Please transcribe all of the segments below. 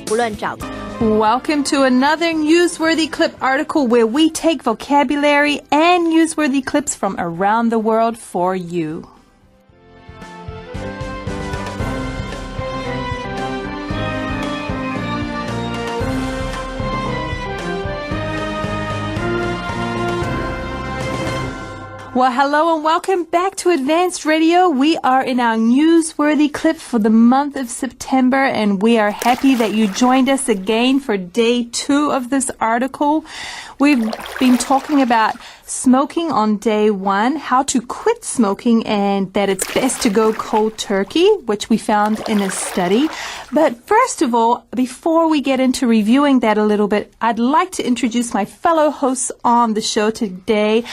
不乱找。 Welcome to another Newsworthy Clip article where we take vocabulary and newsworthy clips from around the world for you. Well, hello and welcome back to Advanced Radio. We are in our newsworthy clip for the month of September, and we are happy that you joined us again for day 2 of this article. We've been talking about smoking on day 1, how to quit smoking, and that it's best to go cold turkey, which we found in a study. But first of all, before we get into reviewing that a little bit, I'd like to introduce my fellow hosts on the show today.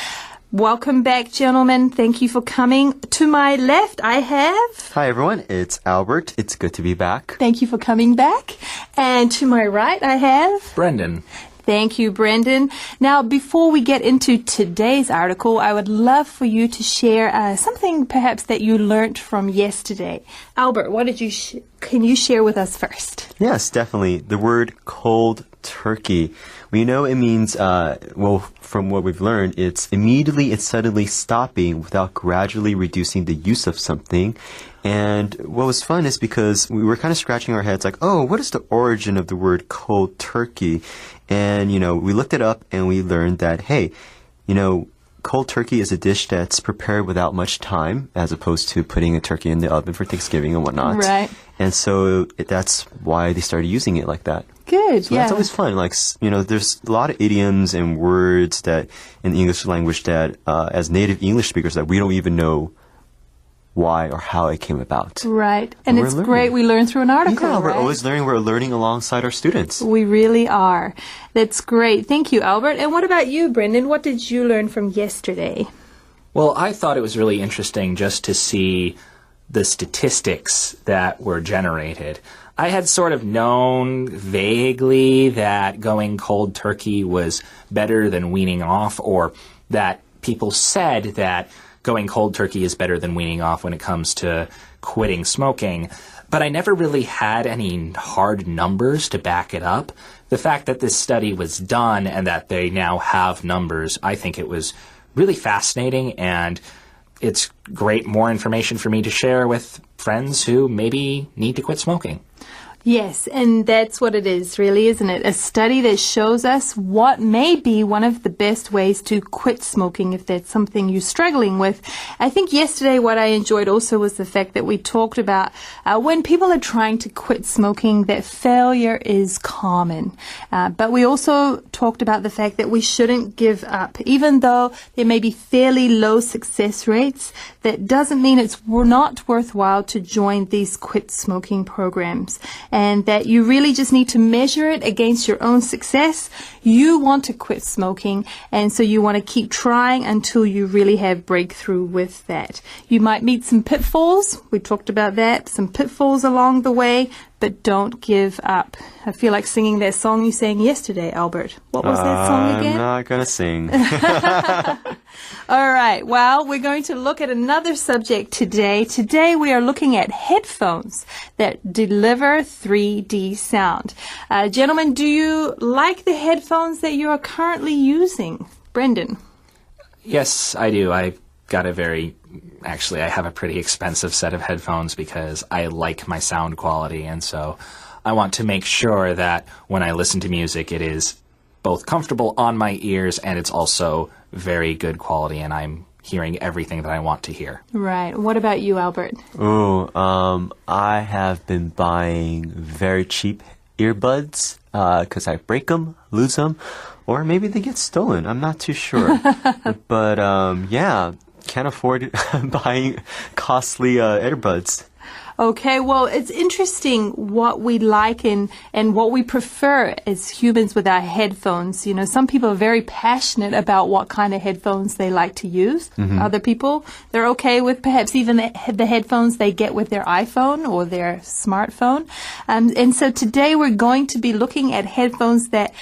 Welcome back, gentlemen. Thank you for coming. To my left, I have... Hi, everyone. It's Albert. It's good to be back. Thank you for coming back. And to my right, I have... Brendan. Thank you, Brendan. Now, before we get into today's article, I would love for you to share something perhaps that you learned from yesterday. Albert, what did you can you share with us first? Yes, definitely. The word cold turkey. We know it means, from what we've learned, it's immediately and suddenly stopping without gradually reducing the use of something. And what was fun is because we were kind of scratching our heads like, oh, what is the origin of the word cold turkey? And, we looked it up and we learned that, hey, cold turkey is a dish that's prepared without much time as opposed to putting a turkey in the oven for Thanksgiving and whatnot. Right. And so that's why they started using it like that. Good, so yeah. That's always fun. Like, there's a lot of idioms and words that in the English language that, as native English speakers, that we don't even know why or how it came about. Right. And it's learning. great we learn through an article, Yeah, we're right? always learning. We're learning alongside our students. We really are. That's great. Thank you, Albert. And what about you, Brendan? What did you learn from yesterday? Well, I thought it was really interesting just to see the statistics that were generated. I had sort of known vaguely that going cold turkey was better than weaning off, or that people said that going cold turkey is better than weaning off when it comes to quitting smoking. But I never really had any hard numbers to back it up. The fact that this study was done and that they now have numbers, I think it was really fascinating, and it's great, more information for me to share with friends who maybe need to quit smoking. Yes, and that's what it is, really, isn't it? A study that shows us what may be one of the best ways to quit smoking if that's something you're struggling with. I think yesterday what I enjoyed also was the fact that we talked about when people are trying to quit smoking, that failure is common. But we also talked about the fact that we shouldn't give up. Even though there may be fairly low success rates, that doesn't mean it's not worthwhile to join these quit smoking programs. And that you really just need to measure it against your own success. You want to quit smoking, and so you want to keep trying until you really have breakthrough with that. You might meet some pitfalls. We talked about that, some pitfalls along the way, but don't give up. I feel like singing that song you sang yesterday, Albert. What was that song again? I'm not going to sing. All right. Well, we're going to look at another subject today. Today we are looking at headphones that deliver 3D sound. Gentlemen, do you like the headphones that you are currently using? Brendan? Yes, I do. I have a pretty expensive set of headphones because I like my sound quality, and so I want to make sure that when I listen to music, it is both comfortable on my ears and it's also very good quality, and I'm hearing everything that I want to hear. Right. What about you, Albert? I have been buying very cheap earbuds because I break them, lose them, or maybe they get stolen. I'm not too sure. But can't afford buying costly earbuds. Okay, well, it's interesting what we like and what we prefer as humans with our headphones. Some people are very passionate about what kind of headphones they like to use. Mm-hmm. Other people, they're okay with perhaps even the headphones they get with their iPhone or their smartphone. And so today we're going to be looking at headphones that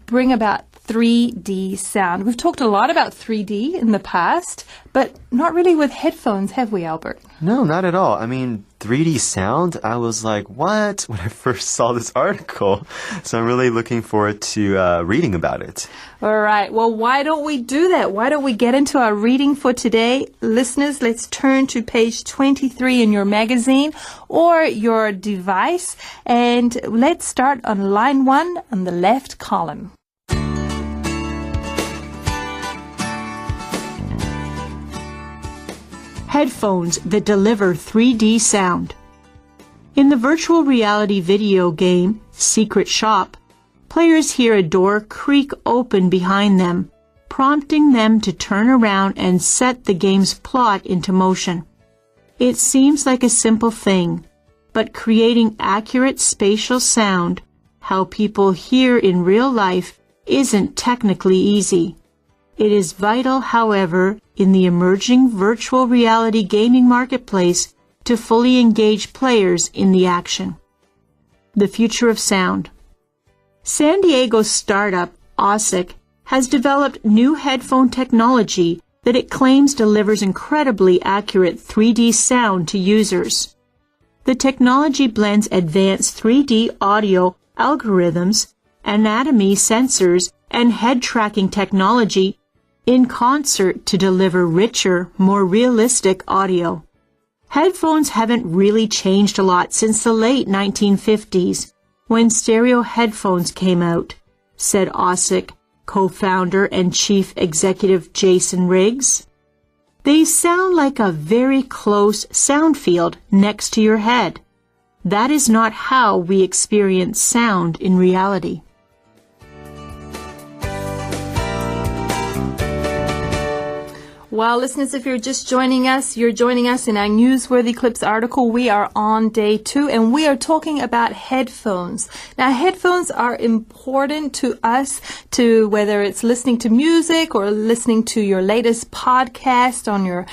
bring about 3D sound. We've talked a lot about 3D in the past, but not really with headphones, have we, Albert? No, not at all. I mean, 3D sound, I was like, what? When I first saw this article. So I'm really looking forward to reading about it. All right. Well, why don't we do that? Why don't we get into our reading for today? Listeners, let's turn to page 23 in your magazine or your device, and let's start on line 1 on the left column. Headphones that deliver 3D sound. In the virtual reality video game Secret Shop, players hear a door creak open behind them, prompting them to turn around and set the game's plot into motion. It seems like a simple thing, but creating accurate spatial sound, how people hear in real life, isn't technically easy. It is vital, however, in the emerging virtual reality gaming marketplace to fully engage players in the action. The future of sound. San Diego startup Ausic has developed new headphone technology that it claims delivers incredibly accurate 3D sound to users. The technology blends advanced 3D audio algorithms, anatomy sensors, and head tracking technology in concert to deliver richer, more realistic audio. Headphones haven't really changed a lot since the late 1950s, when stereo headphones came out, said Ausic co-founder and chief executive Jason Riggs. They sound like a very close sound field next to your head. That is not how we experience sound in reality. Well, listeners, if you're just joining us, you're joining us in our Newsworthy Clips article. We are on day 2, and we are talking about headphones. Now, headphones are important to us, to whether it's listening to music or listening to your latest podcast on your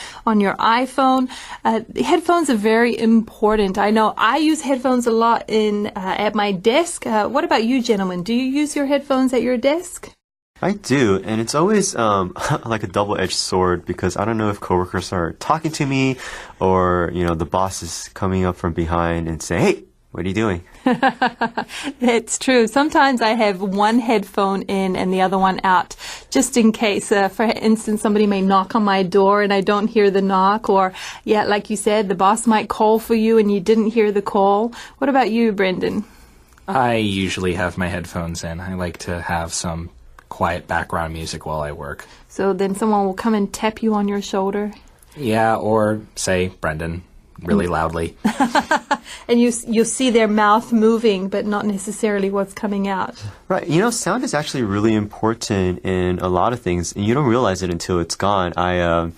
iPhone. Headphones are very important. I know I use headphones a lot at my desk. What about you, gentlemen? Do you use your headphones at your desk? I do, and it's always like a double-edged sword because I don't know if coworkers are talking to me or, the boss is coming up from behind and saying, hey, what are you doing? It's true. Sometimes I have one headphone in and the other one out, just in case. For instance, somebody may knock on my door and I don't hear the knock, or, like you said, the boss might call for you and you didn't hear the call. What about you, Brendan? I usually have my headphones in. I like to have some quiet background music while I work. So then someone will come and tap you on your shoulder? Yeah, or say, Brendan, really loudly. And you see their mouth moving, but not necessarily what's coming out. Right. Sound is actually really important in a lot of things, and you don't realize it until it's gone. I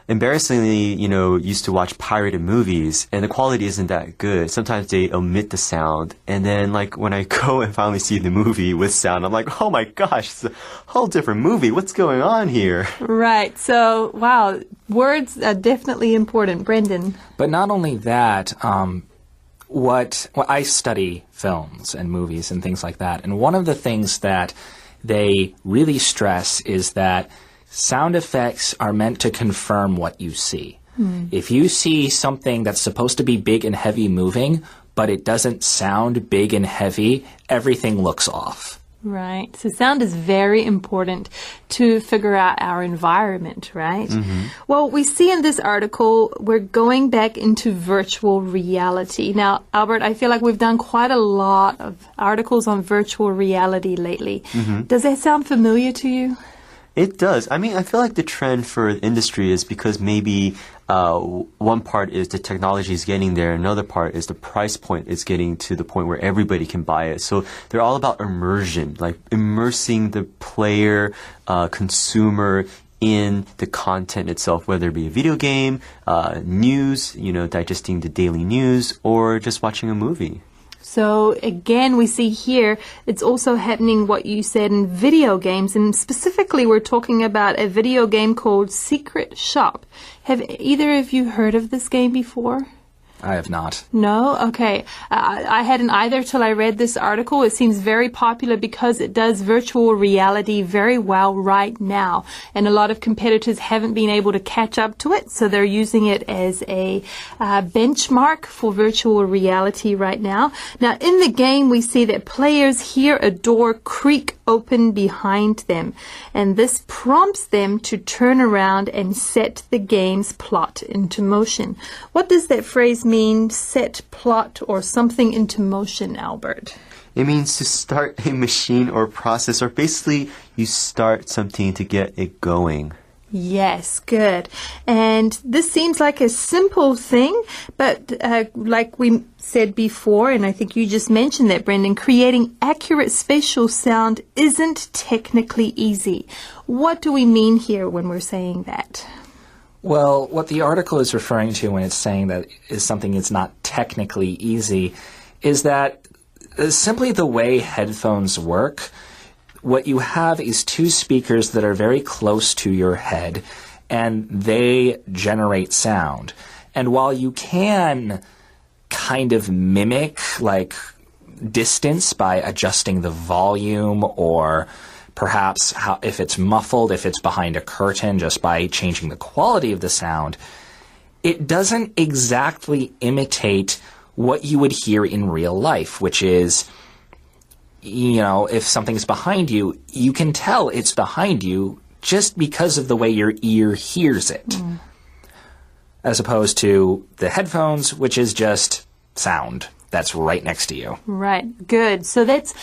embarrassingly, used to watch pirated movies, and the quality isn't that good. Sometimes they omit the sound, and then, when I go and finally see the movie with sound, I'm like, oh my gosh, it's a whole different movie. What's going on here? Right. So, wow, words are definitely important. Brendan? But not only that, I study films and movies and things like that, and one of the things that they really stress is that sound effects are meant to confirm what you see. If you see something that's supposed to be big and heavy moving, but it doesn't sound big and heavy, everything looks off. Right. So sound is very important to figure out our environment, right? Mm-hmm. Well, we see in this article, we're going back into virtual reality. Now, Albert, I feel like we've done quite a lot of articles on virtual reality lately. Mm-hmm. Does that sound familiar to you? It does. I mean, I feel like the trend for the industry is because maybe one part is the technology is getting there, another part is the price point is getting to the point where everybody can buy it. So they're all about immersion, like immersing the player, consumer in the content itself, whether it be a video game, news, digesting the daily news, or just watching a movie. So again, we see here, it's also happening what you said in video games, and specifically we're talking about a video game called Secret Shop. Have either of you heard of this game before? I have not. No? Okay. I hadn't either till I read this article. It seems very popular because it does virtual reality very well right now. And a lot of competitors haven't been able to catch up to it, so they're using it as a benchmark for virtual reality right now. Now, in the game, we see that players hear a door creak open behind them. And this prompts them to turn around and set the game's plot into motion. What does that phrase mean, set plot or something into motion, Albert? It means to start a machine or process, or basically you start something to get it going. Yes, good. And this seems like a simple thing, but like we said before, and I think you just mentioned that, Brendan, creating accurate spatial sound isn't technically easy. What do we mean here when we're saying that? Well, what the article is referring to when it's saying that is something that's not technically easy is that simply the way headphones work, what you have is two speakers that are very close to your head, and they generate sound. And while you can kind of mimic, like, distance by adjusting the volume, or perhaps if it's muffled, if it's behind a curtain, just by changing the quality of the sound, it doesn't exactly imitate what you would hear in real life, which is, you know, if something's behind you, you can tell it's behind you just because of the way your ear hears it. As opposed to the headphones, which is just sound that's right next to you. Right, good. So that's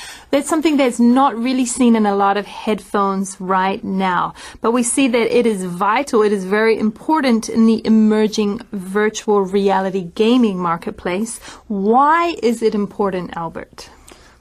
something that's not really seen in a lot of headphones right now. But we see that it is vital, it is very important in the emerging virtual reality gaming marketplace. Why is it important, Albert?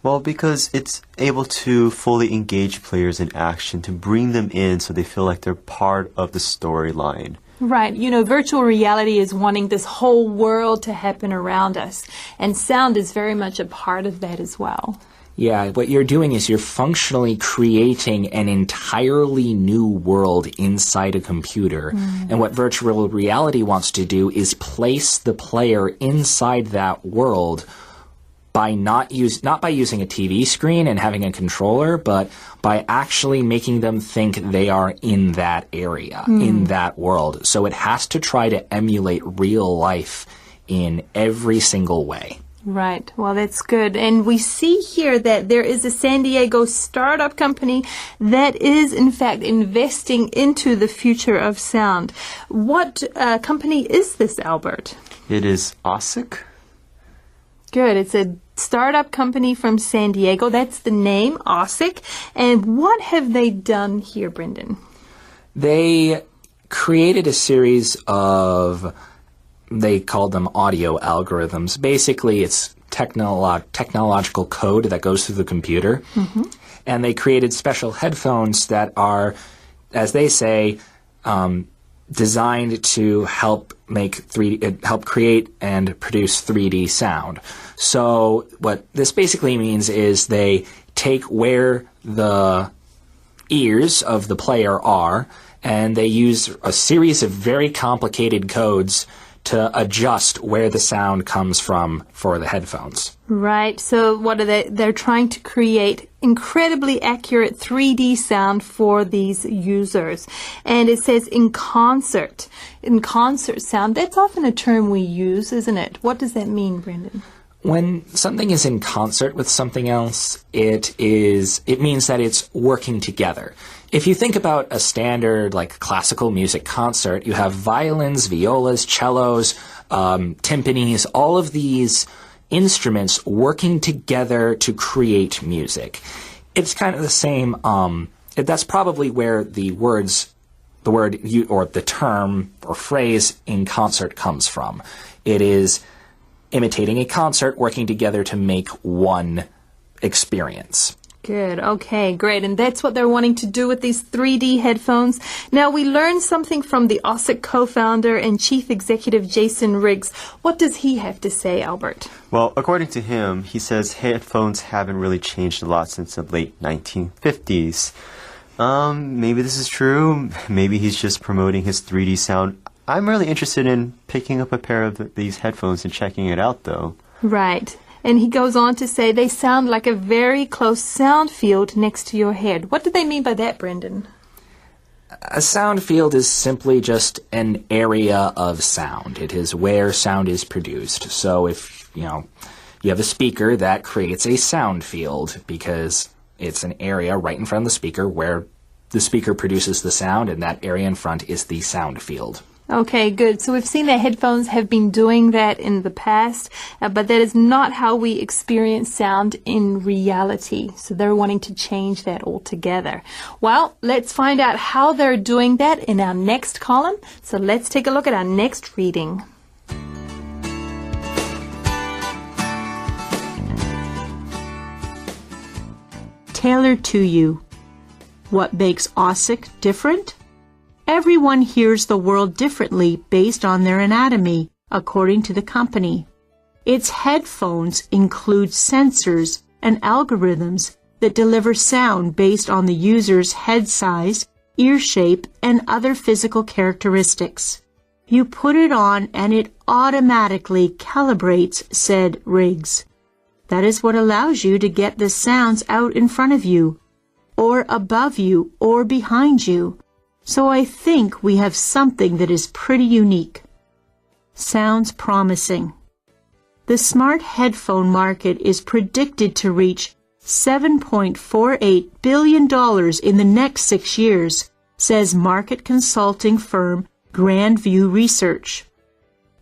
Well, because it's able to fully engage players in action, to bring them in so they feel like they're part of the storyline. Right. You know, virtual reality is wanting this whole world to happen around us, and sound is very much a part of that as well. Yeah, what you're doing is you're functionally creating an entirely new world inside a computer. And what virtual reality wants to do is place the player inside that world by not by using a TV screen and having a controller, but by actually making them think they are in that area, in that world. So it has to try to emulate real life in every single way. Right. Well, that's good. And we see here that there is a San Diego startup company that is, in fact, investing into the future of sound. What company is this, Albert? It is OSIC. Good. It's a startup company from San Diego. That's the name, OSIC. And what have they done here, Brendan? They created a series of, they called them audio algorithms. Basically, it's technological code that goes through the computer. And they created special headphones that are, as they say, designed to help help create and produce 3D sound. So what this basically means is they take where the ears of the player are, and they use a series of very complicated codes to adjust where the sound comes from for the headphones. Right. So what are they? They're trying to create incredibly accurate 3D sound for these users. And it says in concert sound. That's often a term we use, isn't it? What does that mean, Brendan? When something is in concert with something else, it means that it's working together. If you think about a standard, like, classical music concert, you have violins, violas, cellos, timpanis, all of these instruments working together to create music. It's kind of the same, that's probably where the word or the term or phrase in concert comes from. It is imitating a concert, working together to make one experience. Good. Okay, great. And that's what they're wanting to do with these 3D headphones. Now, we learned something from the OSIC co-founder and chief executive Jason Riggs. What does he have to say, Albert? Well, according to him, he says headphones haven't really changed a lot since the late 1950s. Maybe this is true. Maybe he's just promoting his 3D sound. I'm really interested in picking up a pair of these headphones and checking it out, though. Right. And he goes on to say they sound like a very close sound field next to your head. What do they mean by that, Brendan? A sound field is simply just an area of sound. It is where sound is produced. So if, you have a speaker, that creates a sound field because it's an area right in front of the speaker where the speaker produces the sound, and that area in front is the sound field. Okay, good. So we've seen that headphones have been doing that in the past, but that is not how we experience sound in reality. So they're wanting to change that altogether. Well, let's find out how they're doing that in our next column. So let's take a look at our next reading. Tailored to you. What makes OSIC different? Everyone hears the world differently based on their anatomy, according to the company. Its headphones include sensors and algorithms that deliver sound based on the user's head size, ear shape, and other physical characteristics. You put it on and it automatically calibrates, said Riggs. That is what allows you to get the sounds out in front of you, or above you, or behind you. So I think we have something that is pretty unique. Sounds promising. The smart headphone market is predicted to reach $7.48 billion in the next 6 years, says market consulting firm Grand View Research.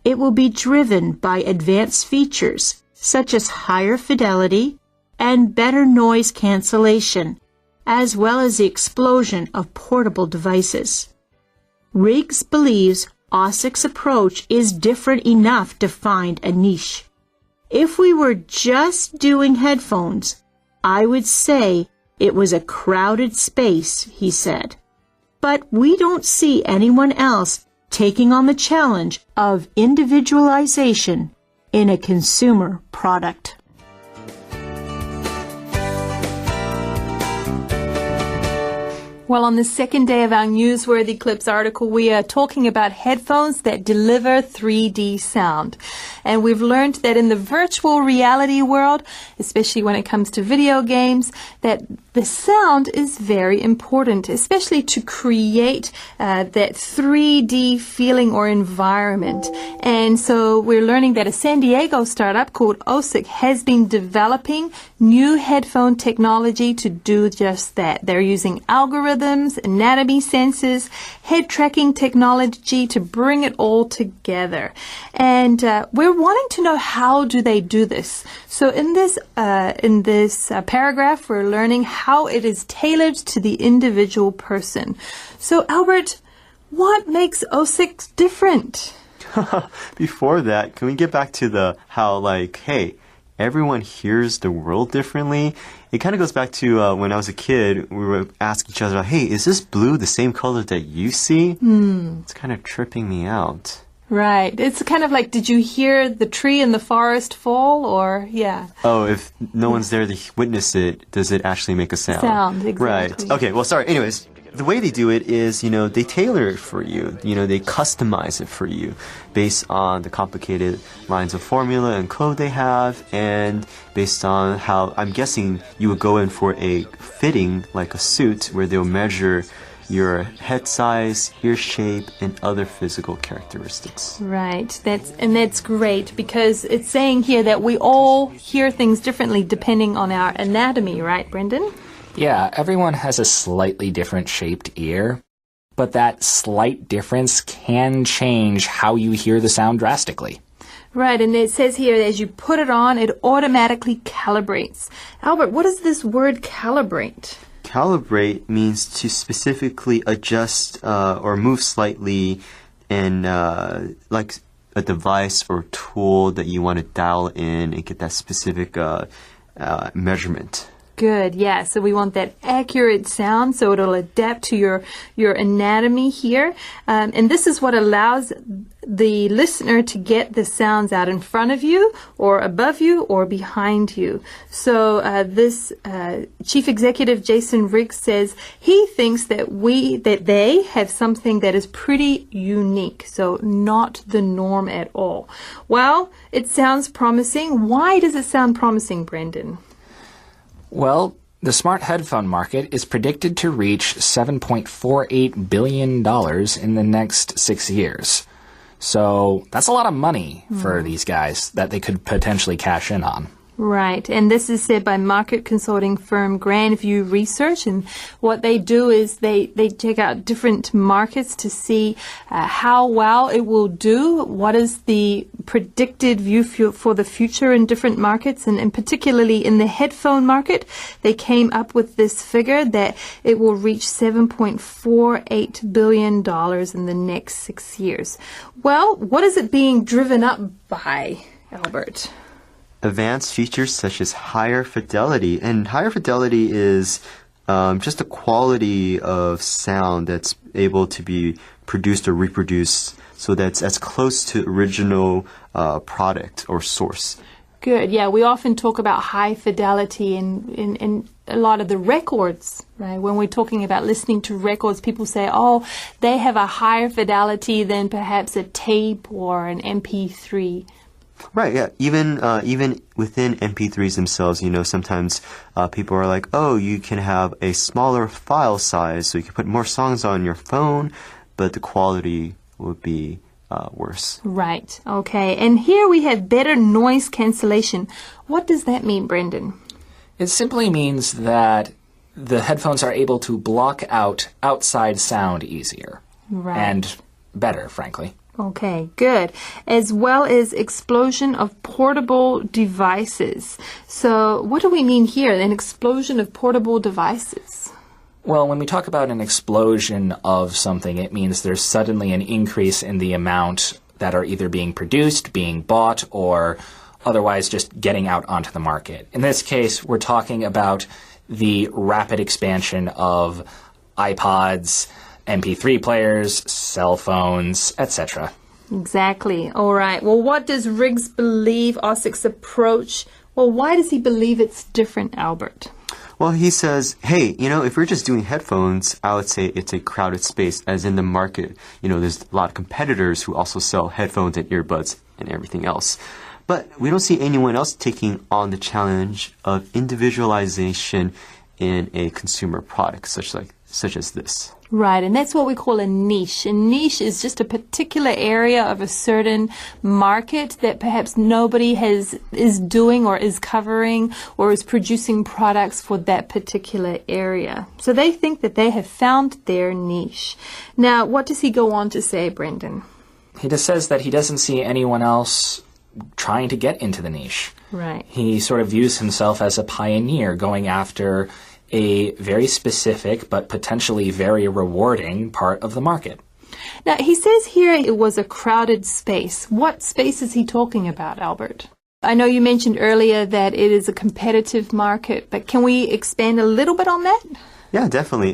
It will be driven by advanced features such as higher fidelity and better noise cancellation, as well as the explosion of portable devices. Riggs believes OSIC's approach is different enough to find a niche. If we were just doing headphones, I would say it was a crowded space, he said. But we don't see anyone else taking on the challenge of individualization in a consumer product. Well, on the second day of our Newsworthy Clips article, we are talking about headphones that deliver 3D sound. And we've learned that in the virtual reality world, especially when it comes to video games, that the sound is very important, especially to create that 3D feeling or environment. And so we're learning that a San Diego startup called OSIC has been developing new headphone technology to do just that. They're using algorithms, anatomy sensors, head tracking technology to bring it all together. And we're wanting to know, how do they do this? So in this paragraph, we're learning how it is tailored to the individual person. So Albert, what makes OSIC different? Before that, can we get back to how hey, everyone hears the world differently? It kind of goes back to when I was a kid, we would ask each other, hey, is this blue the same color that you see? It's kind of tripping me out. Right. It's kind of like, did you hear the tree in the forest fall? Or, yeah. Oh, if no one's there to witness it, does it actually make a sound? Sound, exactly. Right. Okay, well, sorry. Anyways, the way they do it is, they tailor it for you. They customize it for you based on the complicated lines of formula and code they have, and based on how, I'm guessing, you would go in for a fitting, like a suit, where they'll measure your head size, ear shape, and other physical characteristics. Right. That's great, because it's saying here that we all hear things differently depending on our anatomy, right, Brendan? Yeah, everyone has a slightly different shaped ear, but that slight difference can change how you hear the sound drastically. Right, and it says here, as you put it on, it automatically calibrates. Albert, what does this word calibrate? Calibrate means to specifically adjust or move slightly in like a device or tool that you want to dial in and get that specific measurement. Good, yeah. So we want that accurate sound, so it'll adapt to your anatomy here. And this is what allows the listener to get the sounds out in front of you, or above you, or behind you. So this Chief Executive Jason Riggs says he thinks that they have something that is pretty unique, so not the norm at all. Well, it sounds promising. Why does it sound promising, Brendan? Well, the smart headphone market is predicted to reach $7.48 billion in the next 6 years. So that's a lot of money for these guys that they could potentially cash in on. Right, and this is said by market consulting firm Grand View Research, and what they do is they check out different markets to see how well it will do, what is the predicted view for the future in different markets, and particularly in the headphone market, they came up with this figure that it will reach $7.48 billion in the next 6 years. Well, what is it being driven up by, Albert? Advanced features such as higher fidelity. And higher fidelity is just the quality of sound that's able to be produced or reproduced so that's as close to original product or source. Good. Yeah, we often talk about high fidelity in a lot of the records, right? When we're talking about listening to records, people say, oh, they have a higher fidelity than perhaps a tape or an MP3. Right, yeah. Even within MP3s themselves, sometimes people are like, oh, you can have a smaller file size, so you can put more songs on your phone, but the quality would be worse. Right, okay. And here we have better noise cancellation. What does that mean, Brendan? It simply means that the headphones are able to block out outside sound easier. Right. And better, frankly. Okay, good. As well as explosion of portable devices. So what do we mean here, an explosion of portable devices? Well, when we talk about an explosion of something, it means there's suddenly an increase in the amount that are either being produced, being bought, or otherwise just getting out onto the market. In this case, we're talking about the rapid expansion of iPods, MP3 players, cell phones, etc. Exactly. All right. Well, what does Riggs believe OSIC's approach? Well, why does he believe it's different, Albert? Well, he says, hey, if we're just doing headphones, I would say it's a crowded space, as in the market. There's a lot of competitors who also sell headphones and earbuds and everything else. But we don't see anyone else taking on the challenge of individualization in a consumer product such as this. Right, and that's what we call a niche. A niche is just a particular area of a certain market that perhaps nobody is doing or is covering or is producing products for that particular area. So they think that they have found their niche. Now, what does he go on to say, Brendan? He just says that he doesn't see anyone else trying to get into the niche. Right. He sort of views himself as a pioneer going after a very specific but potentially very rewarding part of the market. Now, he says here it was a crowded space. What space is he talking about, Albert? I know you mentioned earlier that it is a competitive market, but can we expand a little bit on that? Yeah, definitely.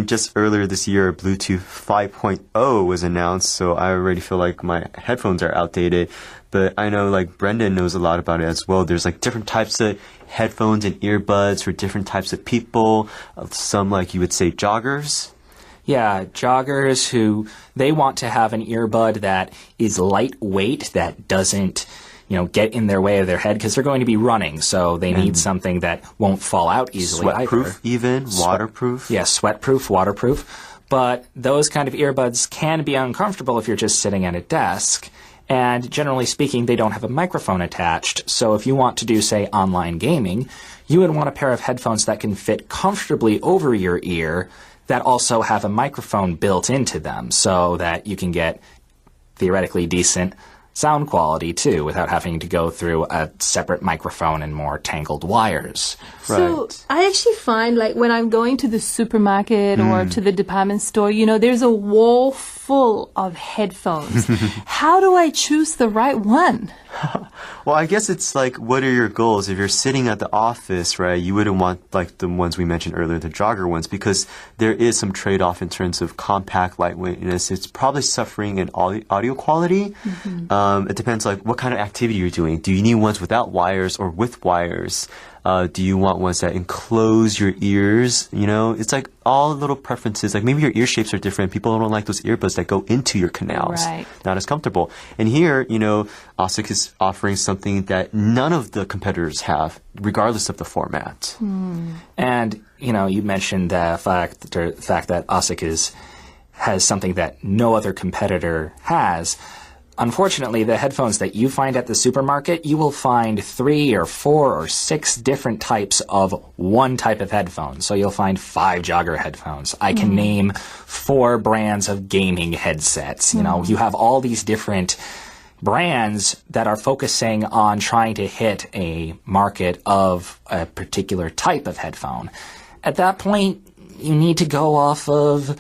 Just earlier this year, Bluetooth 5.0 was announced, so I already feel like my headphones are outdated. But I know, Brendan knows a lot about it as well. There's, different types of headphones and earbuds for different types of people. Some, you would say, joggers. Yeah, joggers who, they want to have an earbud that is lightweight, that doesn't get in their way of their head, because they're going to be running, so they need something that won't fall out easily. Sweatproof even, waterproof. Yeah, sweatproof, waterproof. But those kind of earbuds can be uncomfortable if you're just sitting at a desk. And generally speaking, they don't have a microphone attached. So if you want to do, say, online gaming, you would want a pair of headphones that can fit comfortably over your ear that also have a microphone built into them so that you can get theoretically decent sound quality too without having to go through a separate microphone and more tangled wires. So I actually find when I'm going to the supermarket or to the department store, there's a wall full of headphones. How do I choose the right one? Well, I guess it's like, what are your goals? If you're sitting at the office, right, you wouldn't want like the ones we mentioned earlier, the jogger ones, because there is some trade-off in terms of compact lightweightness. It's probably suffering in audio quality. It depends like what kind of activity you're doing. Do you need ones without wires or with wires? Do you want ones that enclose your ears? You know, it's like all little preferences. Like maybe your ear shapes are different. People don't like those earbuds that go into your canals. Right. Not as comfortable. And here, you know, OSIC is offering something that none of the competitors have, regardless of the format. And, you know, you mentioned the fact that OSIC has something that no other competitor has. Unfortunately, the headphones that you find at the supermarket, you will find 3 or 4 or 6 different types of one type of headphone. So you'll find 5 jogger headphones. I can name 4 brands of gaming headsets. You know, you have all these different brands that are focusing on trying to hit a market of a particular type of headphone. At that point, you need to go off of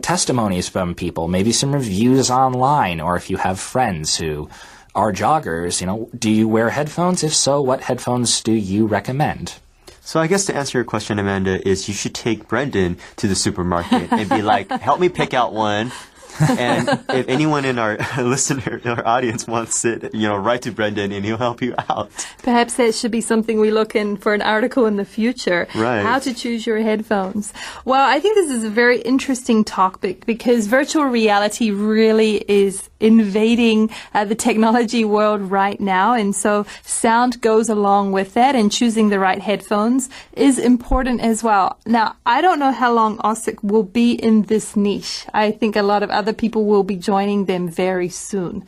testimonies from people, maybe some reviews online, or if you have friends who are joggers, do you wear headphones? If so, what headphones do you recommend? So I guess to answer your question, Amanda, is you should take Brendan to the supermarket and be like, help me pick out one. And if anyone in our listener, our audience wants it, write to Brendan and he'll help you out. Perhaps that should be something we look in for an article in the future. Right. How to choose your headphones. Well, I think this is a very interesting topic because virtual reality really is invading the technology world right now. And so sound goes along with that, and choosing the right headphones is important as well. Now, I don't know how long OSIC will be in this niche. I think a lot of other people will be joining them very soon.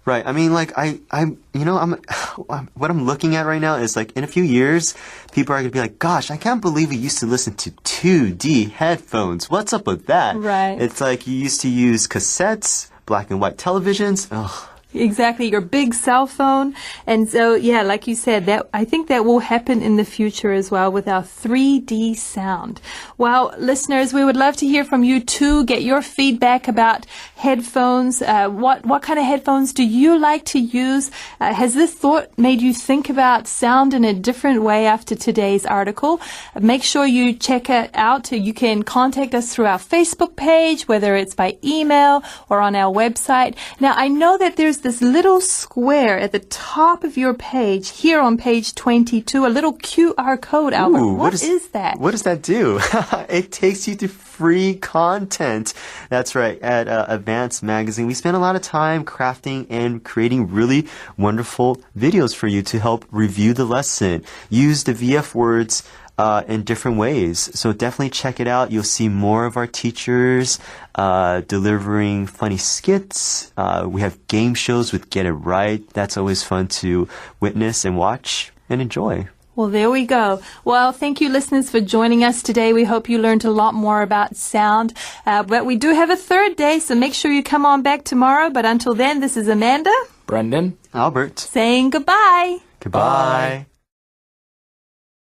Right. I mean, like, what I'm looking at right now is like in a few years, people are going to be like, gosh, I can't believe we used to listen to 2D headphones. What's up with that? Right. It's like you used to use cassettes, black and white televisions. Ugh. Exactly, your big cell phone. And so, yeah, like you said, I think that will happen in the future as well with our 3D sound. Well, listeners, we would love to hear from you too. Get your feedback about headphones. What kind of headphones do you like to use? Has this thought made you think about sound in a different way after today's article? Make sure you check it out. You can contact us through our Facebook page, whether it's by email or on our website. Now, I know that there's this little square at the top of your page, here on page 22, a little QR code, Albert. Ooh, what is that? What does that do? It takes you to free content. That's right. At Advanced Magazine, we spend a lot of time crafting and creating really wonderful videos for you to help review the lesson. Use the VF words in different ways. So definitely check it out. You'll see more of our teachers delivering funny skits. We have game shows with Get It Right. That's always fun to witness and watch and enjoy. Well, there we go. Well, thank you, listeners, for joining us today. We hope you learned a lot more about sound. But we do have a third day, so make sure you come on back tomorrow. But until then, this is Amanda. Brendan. Albert. Saying goodbye. Goodbye.